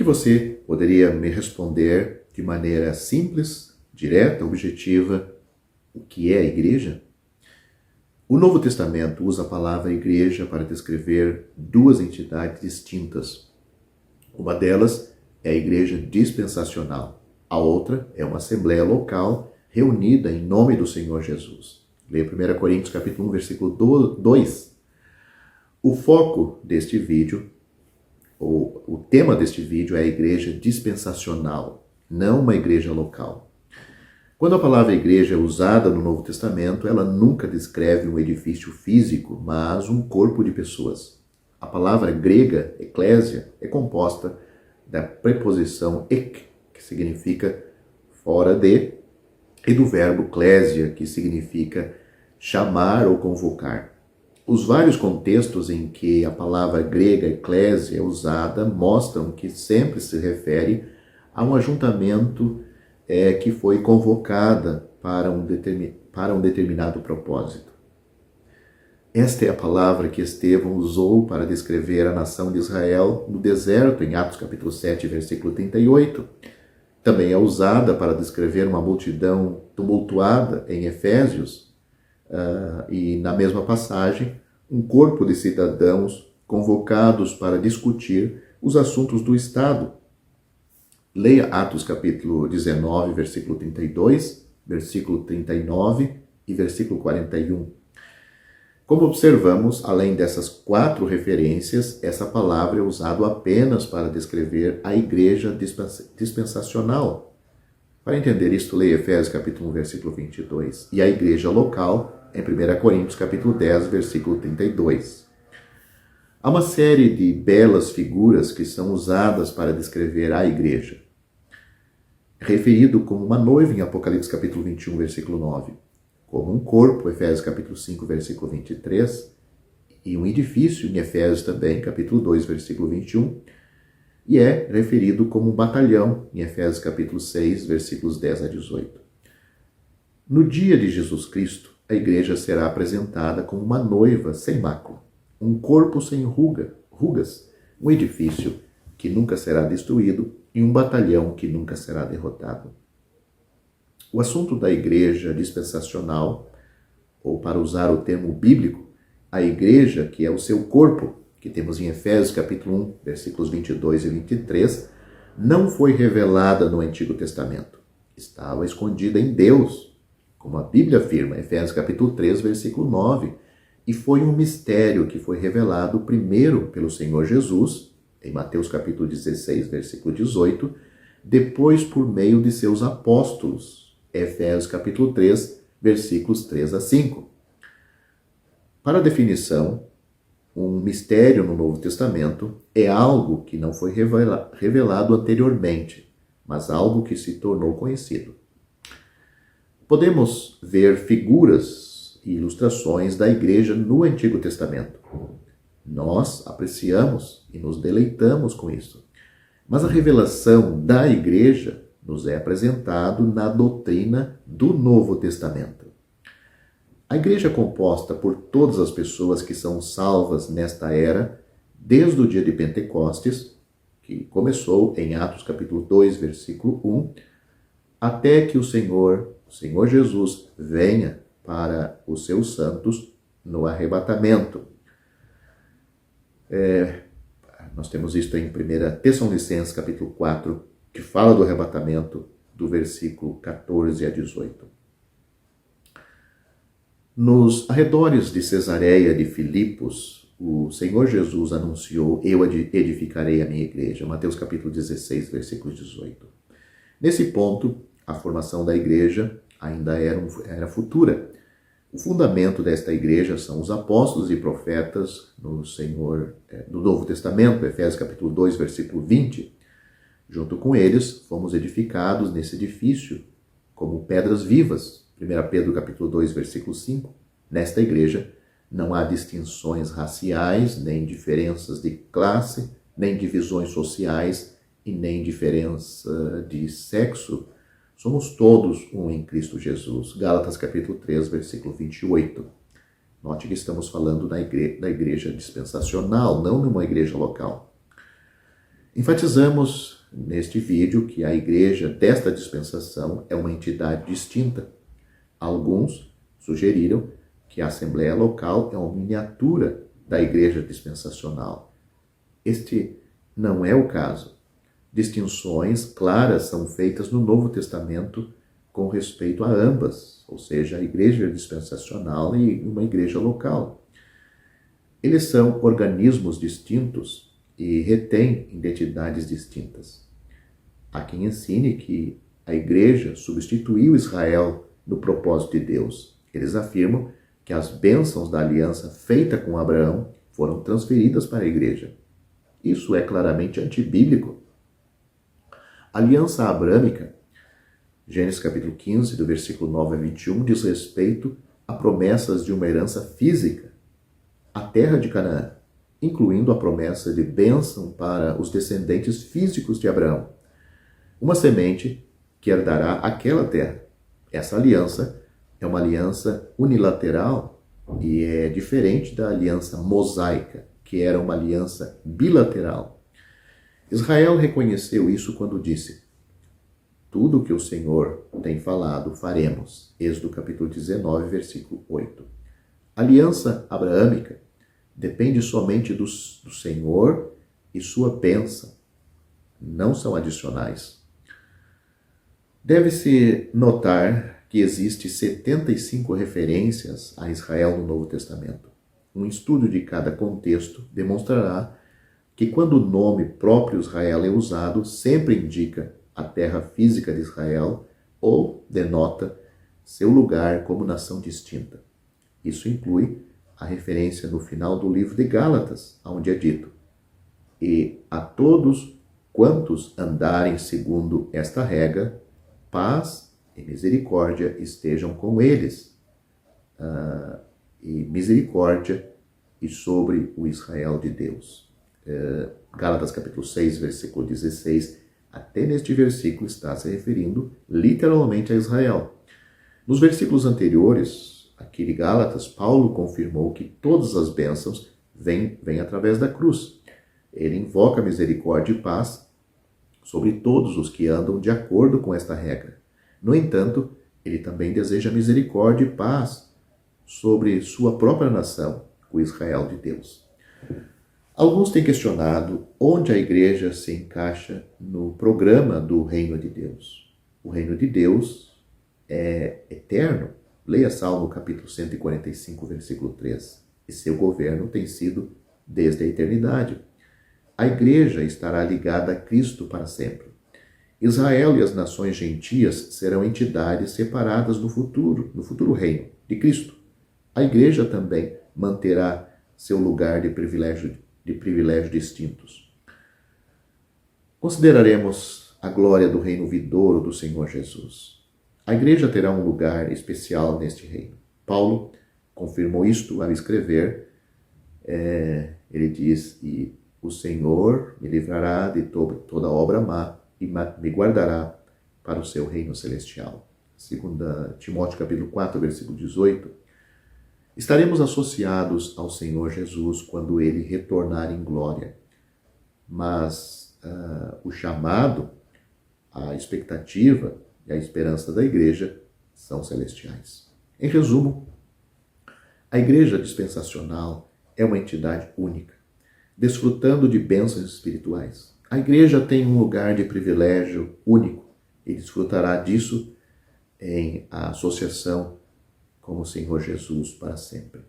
que você poderia me responder de maneira simples, direta, objetiva, o que é a igreja? O Novo Testamento usa a palavra igreja para descrever duas entidades distintas. Uma delas é a igreja dispensacional. A outra é uma assembleia local reunida em nome do Senhor Jesus. Leia 1 Coríntios capítulo 1, versículo 2. O foco deste vídeo, ou o tema deste vídeo é a igreja dispensacional, não uma igreja local. Quando a palavra igreja é usada no Novo Testamento, ela nunca descreve um edifício físico, mas um corpo de pessoas. A palavra grega, eclésia, é composta da preposição ek, que significa fora de, e do verbo clésia, que significa chamar ou convocar. Os vários contextos em que a palavra grega eclésia é usada mostram que sempre se refere a um ajuntamento que foi convocada para um determinado propósito. Esta é a palavra que Estevão usou para descrever a nação de Israel no deserto, em Atos capítulo 7, versículo 38. Também é usada para descrever uma multidão tumultuada em Efésios, e na mesma passagem, um corpo de cidadãos convocados para discutir os assuntos do Estado. Leia Atos capítulo 19, versículo 32, versículo 39 e versículo 41. Como observamos, além dessas 4 referências, essa palavra é usada apenas para descrever a igreja dispensacional. Para entender isto, leia Efésios capítulo 1, versículo 22, e a igreja local em 1 Coríntios capítulo 10, versículo 32. Há uma série de belas figuras que são usadas para descrever a igreja. Referido como uma noiva em Apocalipse capítulo 21, versículo 9. Como um corpo, Efésios capítulo 5, versículo 23. E um edifício, em Efésios também, capítulo 2, versículo 21. E é referido como um batalhão, em Efésios capítulo 6, versículos 10 a 18. No dia de Jesus Cristo, a igreja será apresentada como uma noiva sem mácula, um corpo sem rugas, um edifício que nunca será destruído e um batalhão que nunca será derrotado. O assunto da igreja dispensacional, ou para usar o termo bíblico, a igreja que é o seu corpo, que temos em Efésios capítulo 1, versículos 22 e 23, não foi revelada no Antigo Testamento. Estava escondida em Deus, como a Bíblia afirma, Efésios capítulo 3, versículo 9, e foi um mistério que foi revelado primeiro pelo Senhor Jesus, em Mateus capítulo 16, versículo 18, depois por meio de seus apóstolos, Efésios capítulo 3, versículos 3 a 5. Para a definição, um mistério no Novo Testamento é algo que não foi revelado anteriormente, mas algo que se tornou conhecido. Podemos ver figuras e ilustrações da igreja no Antigo Testamento. Nós apreciamos e nos deleitamos com isso. Mas a revelação da igreja nos é apresentado na doutrina do Novo Testamento. A igreja é composta por todas as pessoas que são salvas nesta era, desde o dia de Pentecostes, que começou em Atos capítulo 2, versículo 1, até que o Senhor Jesus venha para os seus santos no arrebatamento. Nós temos isto em 1 Tessalonicenses capítulo 4, que fala do arrebatamento, do versículo 14 a 18. Nos arredores de Cesareia de Filipos, o Senhor Jesus anunciou: eu edificarei a minha igreja. Mateus capítulo 16, versículo 18. Nesse ponto, a formação da igreja ainda era futura. O fundamento desta igreja são os apóstolos e profetas do Novo Testamento, Efésios capítulo 2, versículo 20. Junto com eles, fomos edificados nesse edifício como pedras vivas. 1 Pedro capítulo 2, versículo 5. Nesta igreja não há distinções raciais, nem diferenças de classe, nem divisões sociais e nem diferença de sexo. Somos todos um em Cristo Jesus. Gálatas capítulo 3, versículo 28. Note que estamos falando da igreja dispensacional, não numa igreja local. Enfatizamos neste vídeo que a igreja desta dispensação é uma entidade distinta. Alguns sugeriram que a Assembleia Local é uma miniatura da igreja dispensacional. Este não é o caso. Distinções claras são feitas no Novo Testamento com respeito a ambas, ou seja, a igreja dispensacional e uma igreja local. Eles são organismos distintos e retêm identidades distintas. Há quem ensine que a igreja substituiu Israel no propósito de Deus. Eles afirmam que as bênçãos da aliança feita com Abraão foram transferidas para a igreja. Isso é claramente antibíblico. A aliança abrâmica, Gênesis capítulo 15, do versículo 9 a 21, diz respeito a promessas de uma herança física, a terra de Canaã, incluindo a promessa de bênção para os descendentes físicos de Abraão, uma semente que herdará aquela terra. Essa aliança é uma aliança unilateral e é diferente da aliança mosaica, que era uma aliança bilateral. Israel reconheceu isso quando disse: tudo o que o Senhor tem falado, faremos. Êxodo capítulo 19, versículo 8. A aliança abraâmica depende somente do Senhor e sua bênção. Não são adicionais. Deve-se notar que existe 75 referências a Israel no Novo Testamento. Um estudo de cada contexto demonstrará que quando o nome próprio Israel é usado, sempre indica a terra física de Israel ou denota seu lugar como nação distinta. Isso inclui a referência no final do livro de Gálatas, onde é dito: e a todos quantos andarem segundo esta regra, paz e misericórdia estejam com eles, e misericórdia e sobre o Israel de Deus. Gálatas capítulo 6, versículo 16, até neste versículo está se referindo literalmente a Israel. Nos versículos anteriores, aqui de Gálatas, Paulo confirmou que todas as bênçãos vêm através da cruz. Ele invoca misericórdia e paz sobre todos os que andam de acordo com esta regra. No entanto, ele também deseja misericórdia e paz sobre sua própria nação, o Israel de Deus. Alguns têm questionado onde a igreja se encaixa no programa do reino de Deus. O reino de Deus é eterno. Leia Salmo capítulo 145, versículo 3. E seu governo tem sido desde a eternidade. A igreja estará ligada a Cristo para sempre. Israel e as nações gentias serão entidades separadas no futuro reino de Cristo. A igreja também manterá seu lugar de privilégio distintos. Consideraremos a glória do reino vindouro do Senhor Jesus. A igreja terá um lugar especial neste reino. Paulo confirmou isto ao escrever. Ele diz: e o Senhor me livrará de toda obra má e me guardará para o seu reino celestial. 2 Timóteo capítulo 4, versículo 18. Estaremos associados ao Senhor Jesus quando ele retornar em glória. Mas o chamado, a expectativa e a esperança da igreja são celestiais. Em resumo, a igreja dispensacional é uma entidade única, desfrutando de bênçãos espirituais. A igreja tem um lugar de privilégio único e desfrutará disso em associação com o Senhor Jesus para sempre.